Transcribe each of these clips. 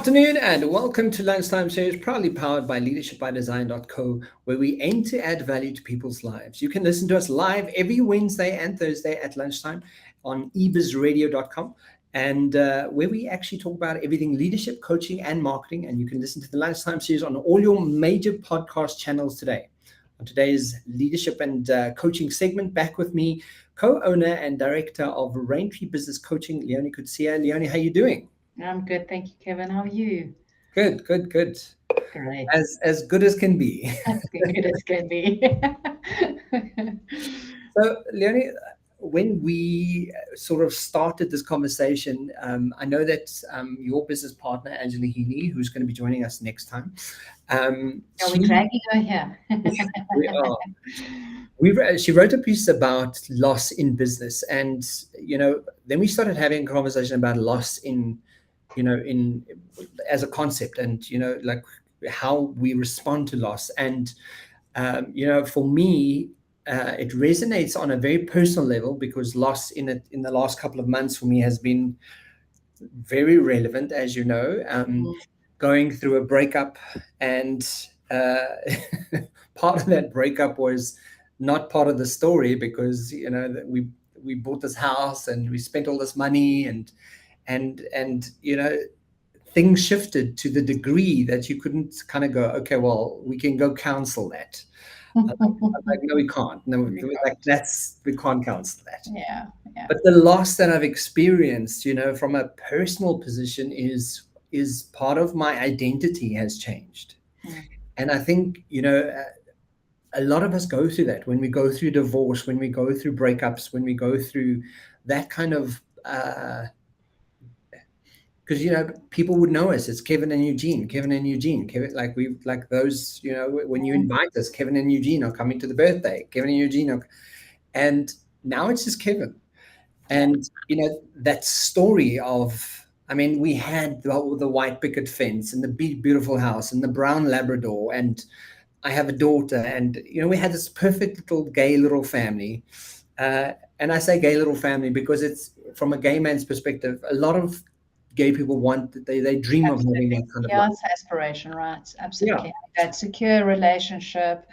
afternoon and welcome to Lunchtime series, proudly powered by leadershipbydesign.co, where we aim to add value to people's lives. You can listen to us live every Wednesday and Thursday at lunchtime on ebizradio.com, and where we actually talk about everything leadership, coaching, and marketing. And you can listen to the Lunchtime series on all your major podcast channels today. On today's leadership and coaching segment, back with me, co-owner and director of Raintree Business Coaching, Leoni Coetzee. Leoni, how are you doing? I'm good, thank you, Kevin. How are you? Good. Great. As good as can be. As good as can be. So, Leoni, when we sort of started this conversation, I know that your business partner, Angela Healy, who's going to be joining us next time. Are we dragging her here? We are. She wrote a piece about loss in business, and then we started having a conversation about loss in as a concept, and like how we respond to loss. And for me, it resonates on a very personal level, because loss in the last couple of months for me has been very relevant, as you know. Going through a breakup, and part of that breakup was not part of the story, because that we bought this house and we spent all this money, and things shifted to the degree that you couldn't kind of go, okay, well, we can go counsel that. I'm like, no, we can't. No, we can't counsel that. Yeah. But the loss that I've experienced, from a personal position is part of my identity has changed. And I think, a lot of us go through that when we go through divorce, when we go through breakups, when we go through that kind of, because people would know us. It's Kevin and Eugene. Kevin, like those. When you invite us, Kevin and Eugene are coming to the birthday. Kevin and Eugene and now it's just Kevin. And that story of, we had the white picket fence and the beautiful house and the brown Labrador, and I have a daughter, and we had this perfect little gay little family. And I say gay little family because it's from a gay man's perspective. A lot of gay people they dream of having that kind of life. It's aspiration, right? Absolutely. Yeah. That secure relationship,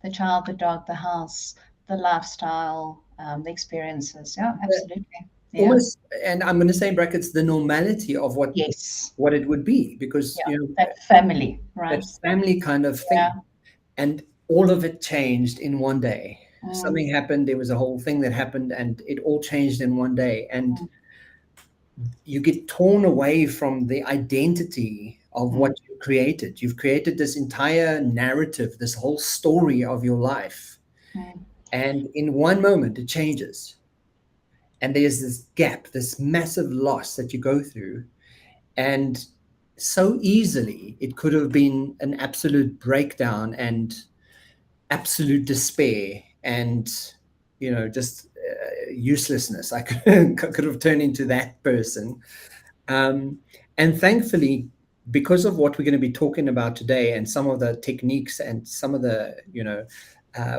the child, the dog, the house, the lifestyle, the experiences. Yeah, absolutely. Yeah. Almost, and I'm going to say in brackets, the normality of what it would be, because that family, right? That family kind of thing. Yeah. And all of it changed in one day. Something happened. There was a whole thing that happened, and it all changed in one day. And you get torn away from the identity of what you created. You've created this entire narrative, this whole story of your life. And in one moment, it changes. And there's this gap, this massive loss that you go through. And so easily, it could have been an absolute breakdown and absolute despair and, just uselessness. I could have turned into that person. And thankfully, because of what we're going to be talking about today and some of the techniques and some of the,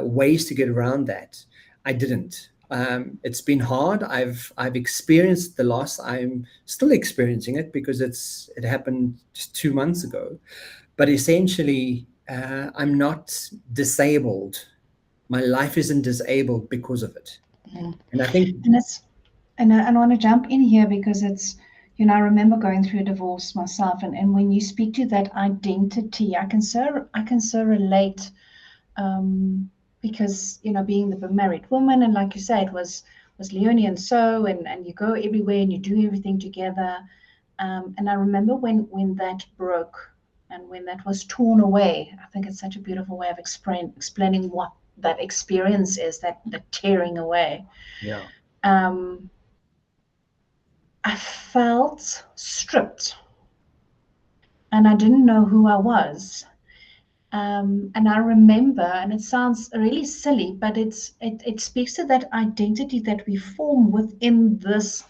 ways to get around that, I didn't. It's been hard. I've experienced the loss. I'm still experiencing it because it happened just 2 months ago. But essentially, I'm not disabled. My life isn't disabled because of it. And I think, and I want to jump in here because it's, I remember going through a divorce myself, and when you speak to that identity, I can so relate. Because being the married woman, and like you say, it was Leoni and you go everywhere and you do everything together. And I remember when that broke and when that was torn away. I think it's such a beautiful way of explaining what that experience is, that tearing away. Yeah. I felt stripped, and I didn't know who I was. And I remember, and it sounds really silly, but it speaks to that identity that we form within this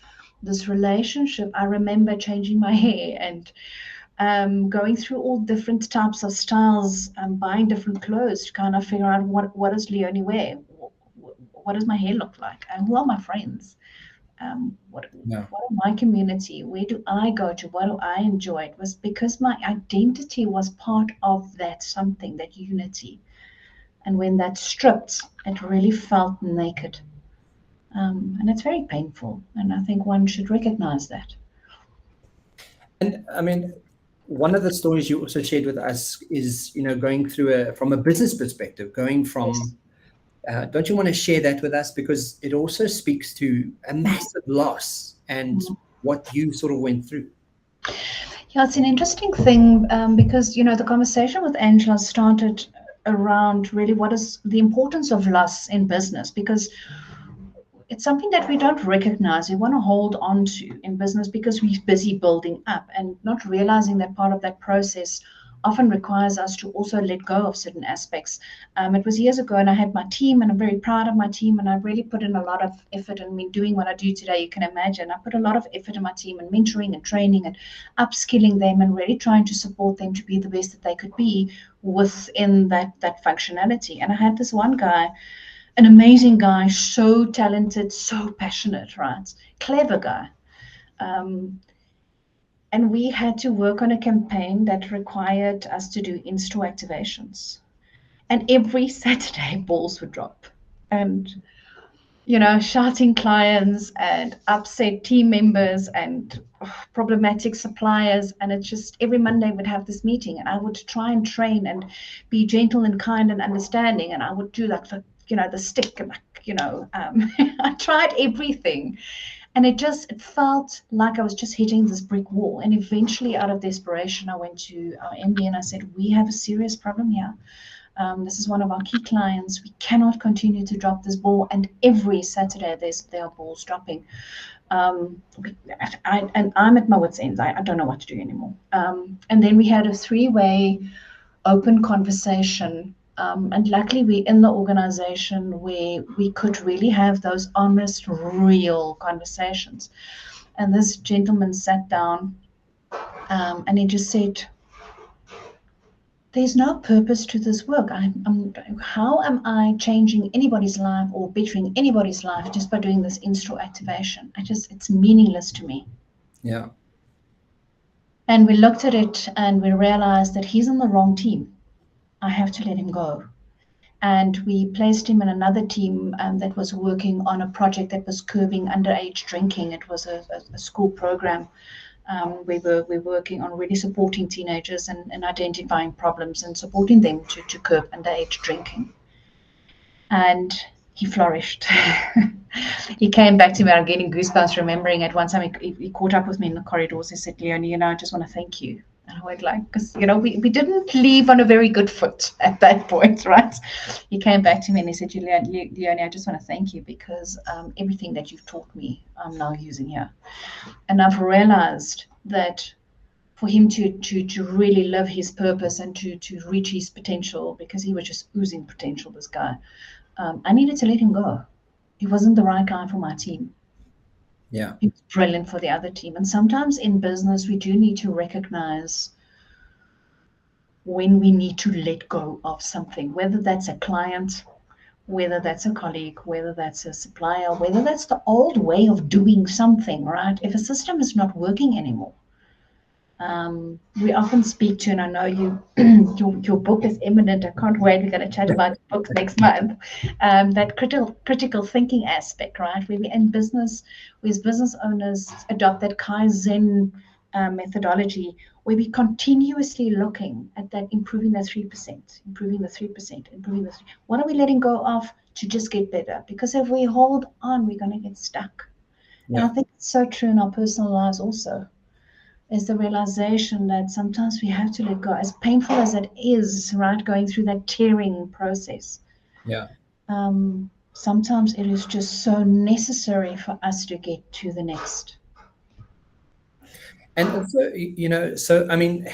relationship. I remember changing my hair and going through all different types of styles, buying different clothes to kind of figure out what does Leoni wear, what does my hair look like, and who are my friends. Yeah. What am my community? Where do I go to? What do I enjoy? It was because my identity was part of that something, that unity. And when that stripped, it really felt naked. And it's very painful. And I think one should recognize that. And I mean, one of the stories you also shared with us is, going through from a business perspective, going Yes. from, don't you want to share that with us? Because it also speaks to a massive loss and what you sort of went through. Yeah, it's an interesting thing because, the conversation with Angela started around really what is the importance of loss in business, because it's something that we don't recognize. We want to hold on to in business because we're busy building up and not realizing that part of that process often requires us to also let go of certain aspects. It was years ago, and I had my team, and I'm very proud of my team, and I really put in a lot of effort. And me doing what I do today, you can imagine, I put a lot of effort in my team and mentoring and training and upskilling them and really trying to support them to be the best that they could be within that functionality. And I had this one guy, an amazing guy, so talented, so passionate, right? Clever guy. Um, and we had to work on a campaign that required us to do in-store activations. And every Saturday, balls would drop. And, shouting clients and upset team members and problematic suppliers. And it's just every Monday we'd have this meeting, and I would try and train and be gentle and kind and understanding. And I would do like the stick and I tried everything. And it felt like I was just hitting this brick wall. And eventually, out of desperation, I went to our MD and I said, we have a serious problem here. This is one of our key clients. We cannot continue to drop this ball. And every Saturday, there are balls dropping. And I'm at my wit's end. I don't know what to do anymore. And then we had a three-way open conversation. And luckily, we're in the organization where we could really have those honest, real conversations. And this gentleman sat down and he just said, there's no purpose to this work. How am I changing anybody's life or bettering anybody's life just by doing this in-store activation? It's meaningless to me. Yeah. And we looked at it and we realized that he's on the wrong team. I have to let him go. And we placed him in another team that was working on a project that was curbing underage drinking. It was a school program. We were working on really supporting teenagers and identifying problems and supporting them to curb underage drinking. And he flourished. He came back to me. I'm getting goosebumps remembering it. One time he caught up with me in the corridors. He said, Leoni, I just want to thank you. And I went because, we didn't leave on a very good foot at that point, right? He came back to me and he said, Leoni, I just want to thank you because everything that you've taught me, I'm now using here. And I've realized that for him to really live his purpose and to reach his potential, because he was just oozing potential, this guy, I needed to let him go. He wasn't the right guy for my team. Yeah. He was brilliant for the other team. And sometimes in business, we do need to recognize when we need to let go of something, whether that's a client, whether that's a colleague, whether that's a supplier, whether that's the old way of doing something, right? If a system is not working anymore, we often speak to, and I know your book is imminent. I can't wait. We're going to chat about books next month. That critical thinking aspect, right? Where we in business, we as business owners adopt that Kaizen methodology, where we continuously looking at that, improving that 3%, improving the 3%, improving the 3%. What are we letting go of to just get better? Because if we hold on, we're going to get stuck. Yeah. And I think it's so true in our personal lives also. Is the realization that sometimes we have to let go, as painful as it is, right? Going through that tearing process. Yeah. Sometimes it is just so necessary for us to get to the next. And also, so I mean,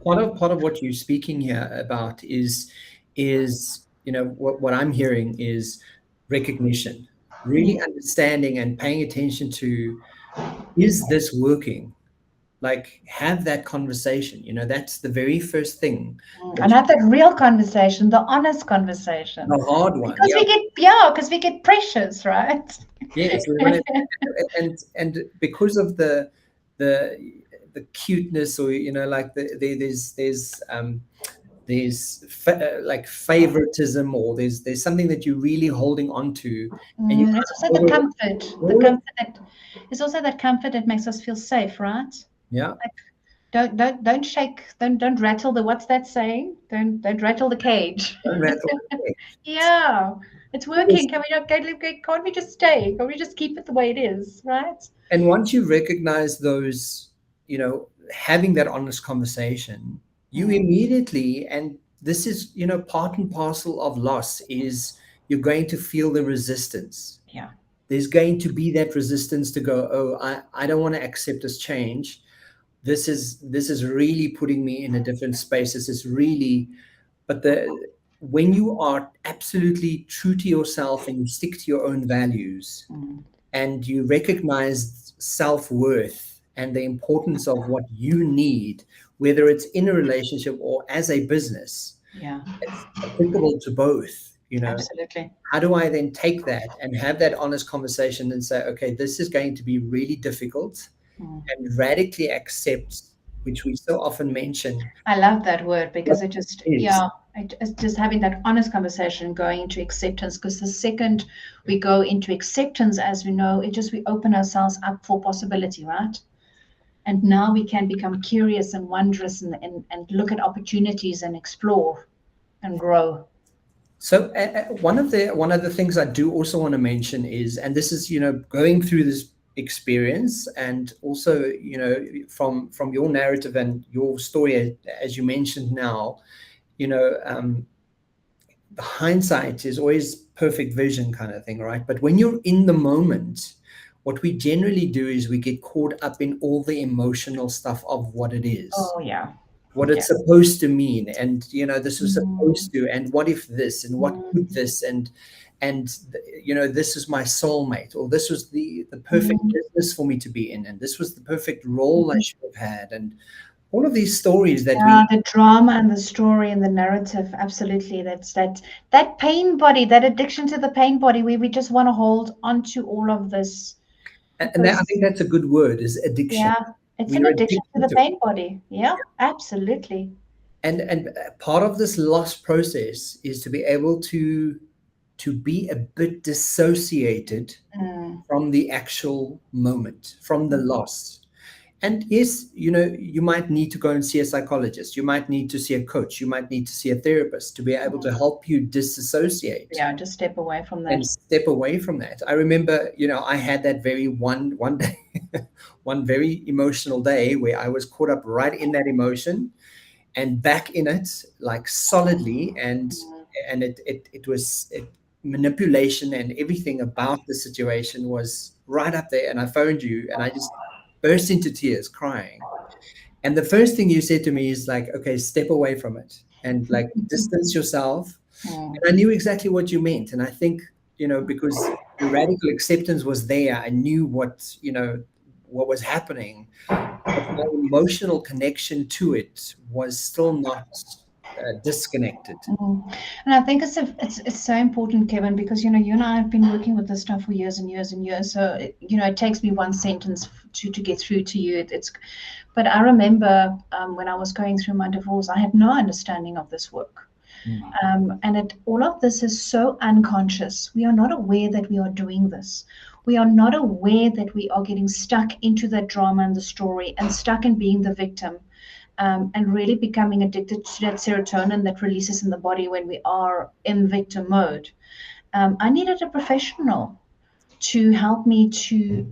part of what you're speaking here about is what I'm hearing is recognition, really understanding and paying attention to, is this working? like have that conversation. That's the very first thing. And have that real conversation, the honest conversation. The hard one, because because we get pressures, right? Yes, we want to, and because of the cuteness, or like like favoritism, or there's something that you're really holding on to, and you It's also the comfort. The comfort that it's also that comfort that makes us feel safe, right? Yeah. Like, don't shake, don't rattle the, what's that saying? Don't rattle the cage. Don't rattle the cage. Yeah, it's working. Can we not can't we just stay? Can we just keep it the way it is, right? And once you recognize those, having that honest conversation, you immediately, and this is, part and parcel of loss, is you're going to feel the resistance. Yeah. There's going to be that resistance to go, oh, I don't want to accept this change. This is really putting me in a different space. This is really, but when you are absolutely true to yourself and you stick to your own values, and you recognize self-worth and the importance of what you need, whether it's in a relationship or as a business, it's applicable to both. Absolutely. How do I then take that and have that honest conversation and say, okay, this is going to be really difficult, and radically accept, which we so often mention. I love that word, because it just, it's just having that honest conversation, going into acceptance, because the second we go into acceptance, as we know, we open ourselves up for possibility, right? And now we can become curious and wondrous, and look at opportunities and explore and grow. So one of the things I do also want to mention is, and this is, going through this experience, and also, from your narrative and your story, as you mentioned now, the hindsight is always perfect vision kind of thing, right? But when you're in the moment, what we generally do is we get caught up in all the emotional stuff of what it is. Oh, yeah. What it's supposed to mean, and this was supposed to, and what if this, and what could this, and this is my soulmate, or this was the perfect business for me to be in, and this was the perfect role I should have had, and all of these stories that the drama and the story and the narrative, absolutely. That's that pain body, that addiction to the pain body, where we just want to hold on to all of this. And I think that's a good word, is addiction. Yeah. It's an addiction to the pain body. Yeah, absolutely. And part of this loss process is to be able to be a bit dissociated from the actual moment, from the loss. And yes, you might need to go and see a psychologist. You might need to see a coach. You might need to see a therapist to be able to help you disassociate. Yeah, just step away from that. And step away from that. I remember, I had that very one day, one very emotional day where I was caught up right in that emotion and back in it, like solidly. And it was manipulation, and everything about the situation was right up there. And I phoned you, and I just burst into tears, crying. And the first thing you said to me is like, okay, step away from it and like distance yourself. And I knew exactly what you meant. And I think, because the radical acceptance was there, I knew what was happening, but my emotional connection to it was still not disconnected. And I think it's so important, Kevin, because you and I have been working with this stuff for years and years and years. So it takes me one sentence to get through to you. But I remember when I was going through my divorce, I had no understanding of this work. And all of this is so unconscious. We are not aware that we are doing this. We are not aware that we are getting stuck into that drama and the story, and stuck in being the victim, and really becoming addicted to that serotonin that releases in the body when we are in victim mode. I needed a professional to help me to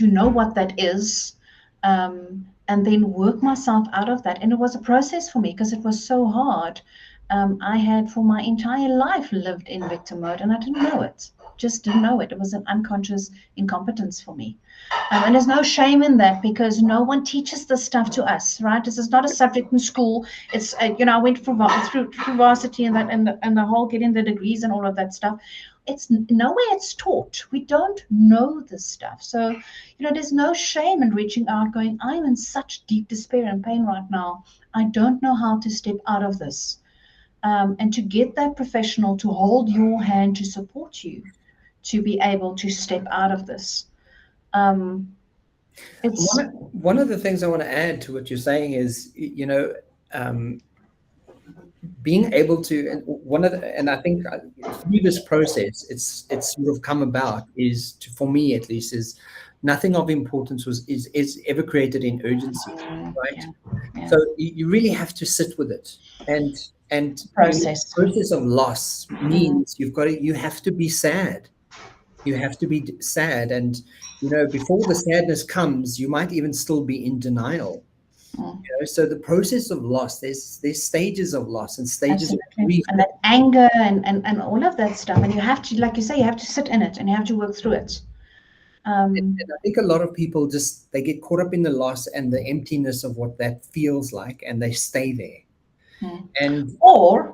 know what that is, and then work myself out of that. And it was a process for me, because it was so hard. I had for my entire life lived in victim mode, and I didn't know it. Just didn't know it. It was an unconscious incompetence for me. And there's no shame in that, because no one teaches this stuff to us, right? This is not a subject in school. It's I went through varsity and the whole getting the degrees and all of that stuff. it's nowhere it's taught. We don't know this stuff. So, there's no shame in reaching out, going, I'm in such deep despair and pain right now. I don't know how to step out of this. And to get that professional to hold your hand, to support you, to be able to step out of this. It's one of the things I want to add to what you're saying is, being able to, and I think through this process, it's sort of come about is, for me at least, is nothing of importance is ever created in urgency, right? Yeah. So you really have to sit with it, and process. The process of loss means you have to be sad. You have to be sad, and before the sadness comes, you might even still be in denial. So the process of loss, there's stages of loss and stages of grief, and that anger and all of that stuff, and you have to, like you say, you have to sit in it and you have to work through it. And I think a lot of people they get caught up in the loss and the emptiness of what that feels like, and they stay there. And or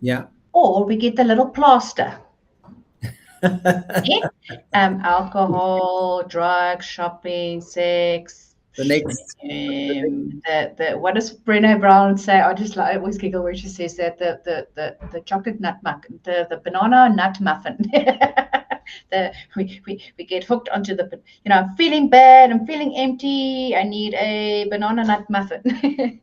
we get the little plaster. Alcohol, drugs, shopping, sex. The next, what does Brené Brown say? I always giggle when she says that the chocolate nut muffin, the banana nut muffin. We get hooked onto the, I'm feeling bad, I'm feeling empty, I need a banana nut muffin.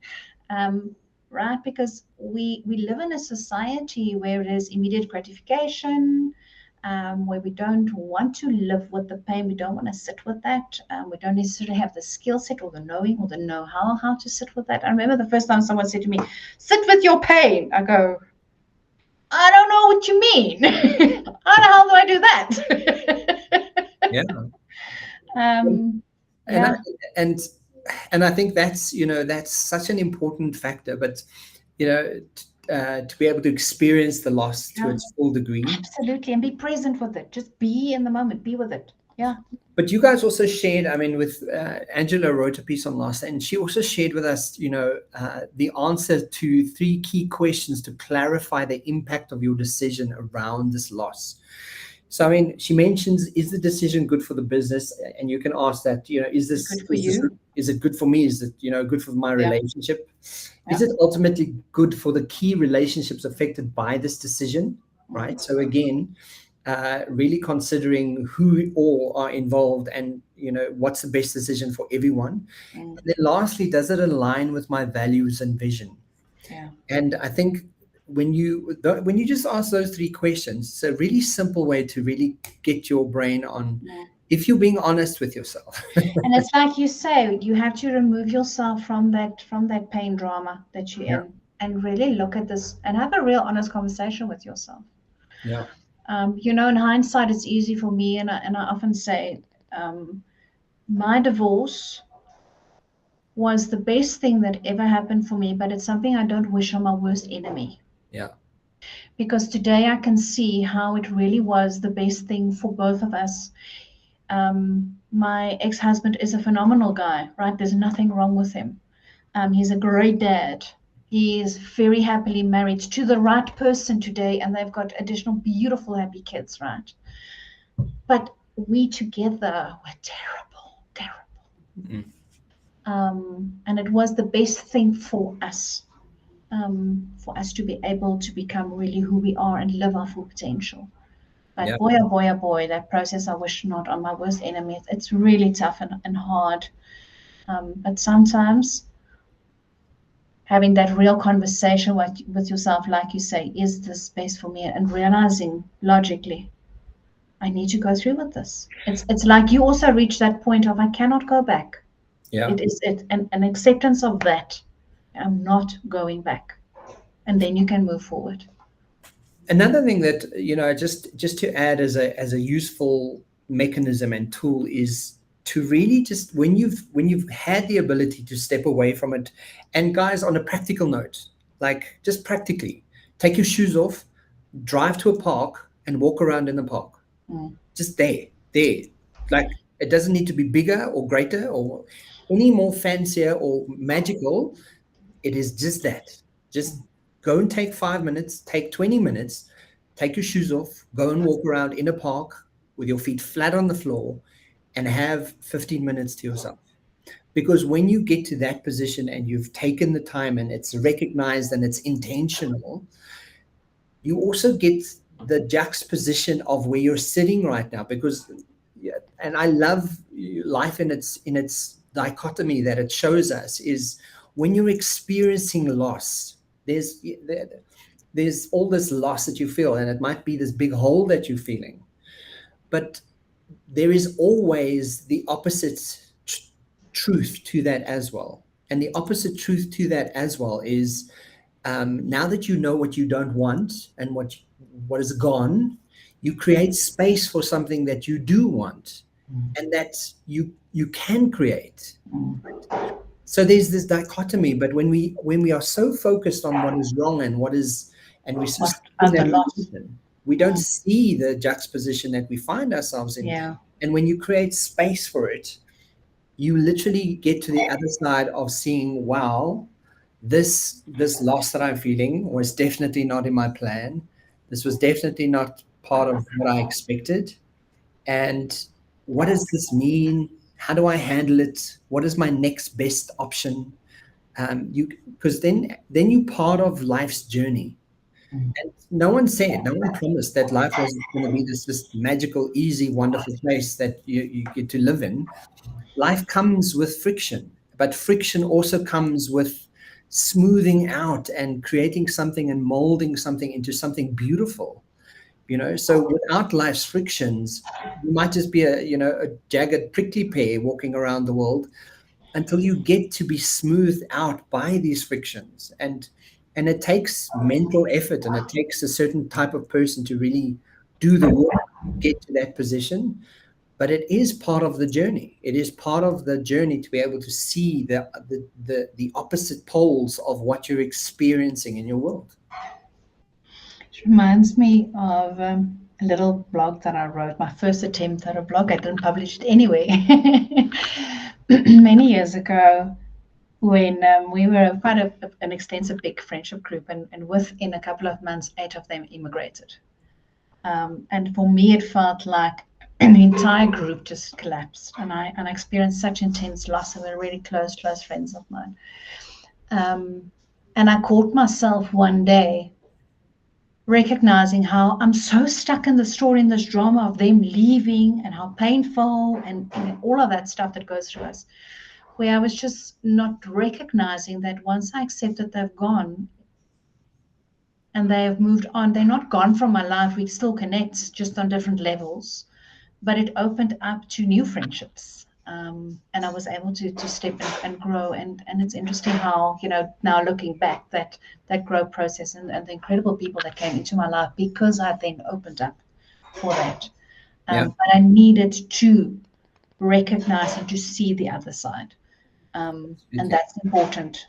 Right? Because we live in a society where there's immediate gratification, where we don't want to live with the pain. We don't want to sit with that. We don't necessarily have the skill set or the knowing or the know-how how to sit with that. I remember the first time someone said to me, sit with your pain. I go, I don't know what you mean. How do I do that? And I think that's such an important factor, but to be able to experience the loss to its full degree. Absolutely. And be present with it. Just be in the moment, be with it. Yeah. But you guys also shared, with Angela wrote a piece on loss, and she also shared with us, the answer to 3 key questions to clarify the impact of your decision around this loss. So, she mentions, is the decision good for the business? And you can ask that, is this good for you? Is it good for me? Is it, good for my relationship? Is it ultimately good for the key relationships affected by this decision? Right. So again, really considering who all are involved and, what's the best decision for everyone. And then lastly, does it align with my values and vision? Yeah. And I think when you just ask those 3 questions, it's a really simple way to really get your brain on if you're being honest with yourself. And it's like you say, you have to remove yourself from that pain drama that you're in, and really look at this and have a real honest conversation with yourself. Yeah. In hindsight, it's easy for me, and I often say, my divorce was the best thing that ever happened for me, but it's something I don't wish on my worst enemy. Yeah. Because today I can see how it really was the best thing for both of us. My ex-husband is a phenomenal guy, right? There's nothing wrong with him. He's a great dad. He is very happily married to the right person today, and they've got additional beautiful, happy kids, right? But we together were terrible. And it was the best thing for us to be able to become really who we are and live our full potential. But boy, oh boy, that process I wish not on my worst enemy. It's really tough and hard. But sometimes having that real conversation with yourself, like you say, is this best for me? And realizing logically, I need to go through with this. It's like you also reach that point of, I cannot go back. Yeah. It is an acceptance of that. I'm not going back. And then you can move forward. Another thing that, just to add as a useful mechanism and tool is to really just, when you've had the ability to step away from it, and guys, on a practical note, like just practically take your shoes off, drive to a park and walk around in the park. Just there. Like, it doesn't need to be bigger or greater or any more fancier or magical. It is just that. Just go and take 5 minutes, take 20 minutes, take your shoes off, go and walk around in a park with your feet flat on the floor and have 15 minutes to yourself. Because when you get to that position and you've taken the time and it's recognized and it's intentional, you also get the juxtaposition of where you're sitting right now. Because, yeah, and I love life in its dichotomy that it shows us is when you're experiencing loss, there's all this loss that you feel, and it might be this big hole that you're feeling, but there is always the opposite truth to that as well. And the opposite truth to that as well is, now that you know what you don't want and what is gone, you create space for something that you do want, and that you can create. So there's this dichotomy. But when we are so focused on what is wrong and we're so stuck in that position, we don't see the juxtaposition that we find ourselves in. Yeah. And when you create space for it, you literally get to the other side of seeing, wow, this loss that I'm feeling was definitely not in my plan. This was definitely not part of what I expected. And what does this mean? How do I handle it? What is my next best option? Because then you're part of life's journey. And no one promised that life was going to be this magical, easy, wonderful place that you get to live in. Life comes with friction, but friction also comes with smoothing out and creating something and molding something into something beautiful. So without life's frictions, you might just be a jagged, prickly pear walking around the world until you get to be smoothed out by these frictions. And it takes mental effort, and it takes a certain type of person to really do the work to get to that position. But it is part of the journey. It is part of the journey to be able to see the opposite poles of what you're experiencing in your world. It reminds me of a little blog that I wrote, my first attempt at a blog. I didn't publish it anyway. Many years ago, when we were quite an extensive, big friendship group, and within a couple of months, 8 of them immigrated. And for me, it felt like an entire group just collapsed, and I experienced such intense loss. They were really close friends of mine. And I caught myself one day recognizing how I'm so stuck in the story, in this drama of them leaving, and how painful, and all of that stuff that goes through us, where I was just not recognizing that once I accepted they've gone and they have moved on, they're not gone from my life. We still connect, just on different levels, but it opened up to new friendships. And I was able to step and grow. And it's interesting how, now looking back, that growth process and the incredible people that came into my life because I then opened up for that. Yeah. But I needed to recognize and to see the other side. And that's important.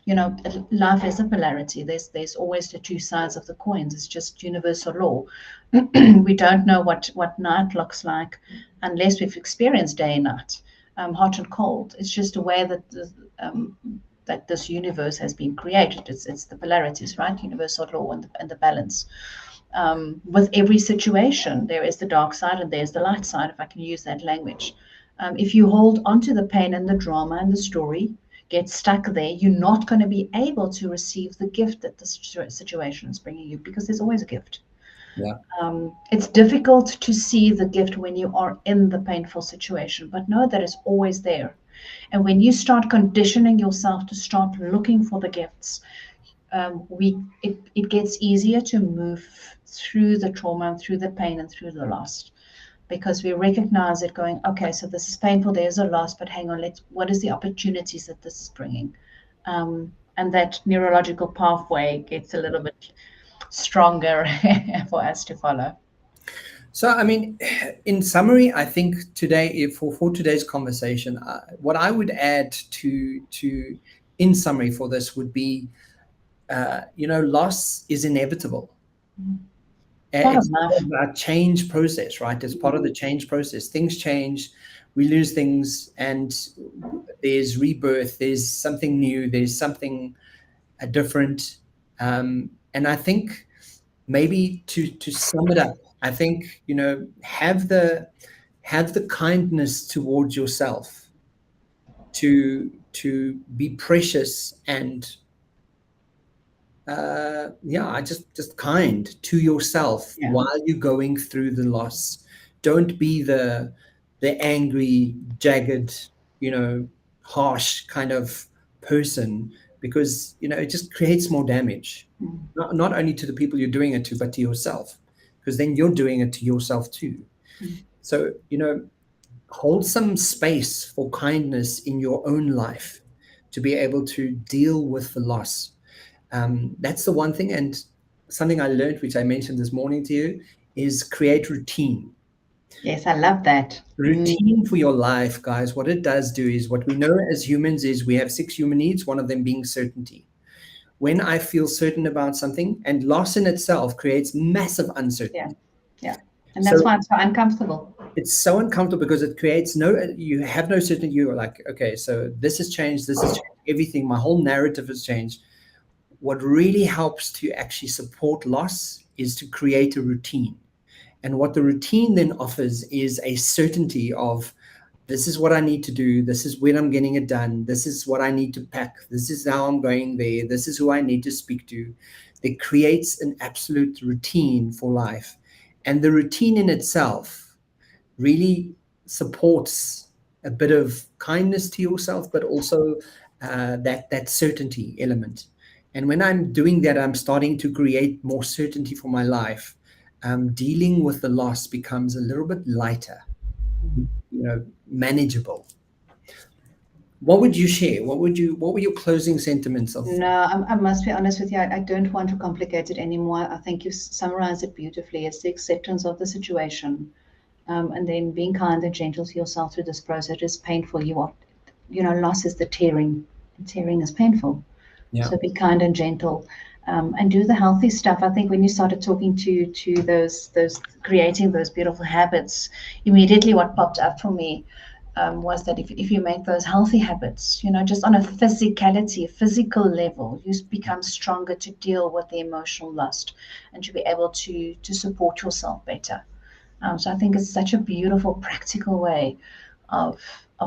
Life is a polarity. There's always the two sides of the coins. It's just universal law. We don't know what night looks like unless we've experienced day and night, hot and cold. It's just a way that this universe has been created. It's the polarities, right? Universal law and the balance. With every situation, there is the dark side and there's the light side, if I can use that language. If you hold onto the pain and the drama and the story, get stuck there, you're not going to be able to receive the gift that the situation is bringing you, because there's always a gift. Yeah. It's difficult to see the gift when you are in the painful situation, but know that it's always there. And when you start conditioning yourself to start looking for the gifts, it gets easier to move through the trauma, through the pain, and through the loss. Because we recognize it going, okay, so this is painful, there's a loss, but hang on, what is the opportunities that this is bringing? And that neurological pathway gets a little bit stronger for us to follow. So, I mean, in summary, I think today, for today's conversation, what I would add to in summary for this would be, loss is inevitable. It's part of a change process, right? It's part of the change process. Things change, we lose things, and there's rebirth, there's something new, there's something different. And I think maybe to sum it up, I think, have the kindness towards yourself, to be precious and just kind to yourself while you're going through the loss. Don't be the angry, jagged, harsh kind of person, because it just creates more damage, not only to the people you're doing it to, but to yourself, because then you're doing it to yourself too. So hold some space for kindness in your own life to be able to deal with the loss. That's the one thing. And something I learned, which I mentioned this morning to you, is create routine. Yes, I love that. Routine for your life, guys. What it does do is, what we know as humans is we have 6 human needs, one of them being certainty. When I feel certain about something, and loss in itself creates massive uncertainty. Yeah. And that's why it's so uncomfortable. It's so uncomfortable because it creates you have no certainty. You're like, okay, so this has changed, everything, my whole narrative has changed. What really helps to actually support loss is to create a routine. And what the routine then offers is a certainty of, this is what I need to do, this is when I'm getting it done, this is what I need to pack, this is how I'm going there, this is who I need to speak to. It creates an absolute routine for life. And the routine in itself really supports a bit of kindness to yourself, but also that certainty element. And when I'm doing that, I'm starting to create more certainty for my life. Dealing with the loss becomes a little bit lighter, manageable. What would you share? What were your closing sentiments of? No, I must be honest with you. I don't want to complicate it anymore. I think you summarized it beautifully. It's the acceptance of the situation, and then being kind and gentle to yourself through this process. It's painful. Loss is the tearing. And tearing is painful. Yeah. So be kind and gentle, and do the healthy stuff. I think when you started talking to those creating those beautiful habits, immediately what popped up for me was that if you make those healthy habits, just on a physical level, you become stronger to deal with the emotional loss and to be able to support yourself better. So I think it's such a beautiful, practical way of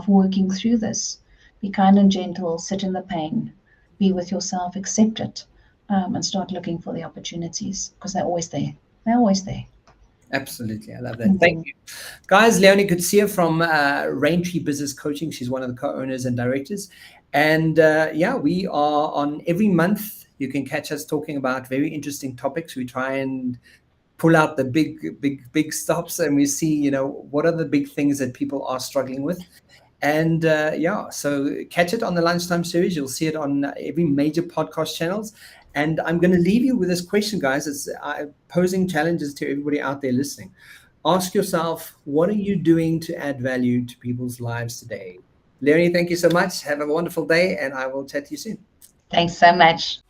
working through this. Be kind and gentle, sit in the pain, be with yourself, accept it, and start looking for the opportunities, because they're always there. They're always there. Absolutely. I love that. Thank you. Guys, Leoni Coetzee from Raintree Business Coaching. She's one of the co-owners and directors. And we are on every month. You can catch us talking about very interesting topics. We try and pull out the big stops, and we see, what are the big things that people are struggling with. And so catch it on the Lunchtime series. You'll see it on every major podcast channels. And I'm going to leave you with this question, guys. It's posing challenges to everybody out there listening. Ask yourself, what are you doing to add value to people's lives today? Leoni, thank you so much. Have a wonderful day, and I will chat to you soon. Thanks so much.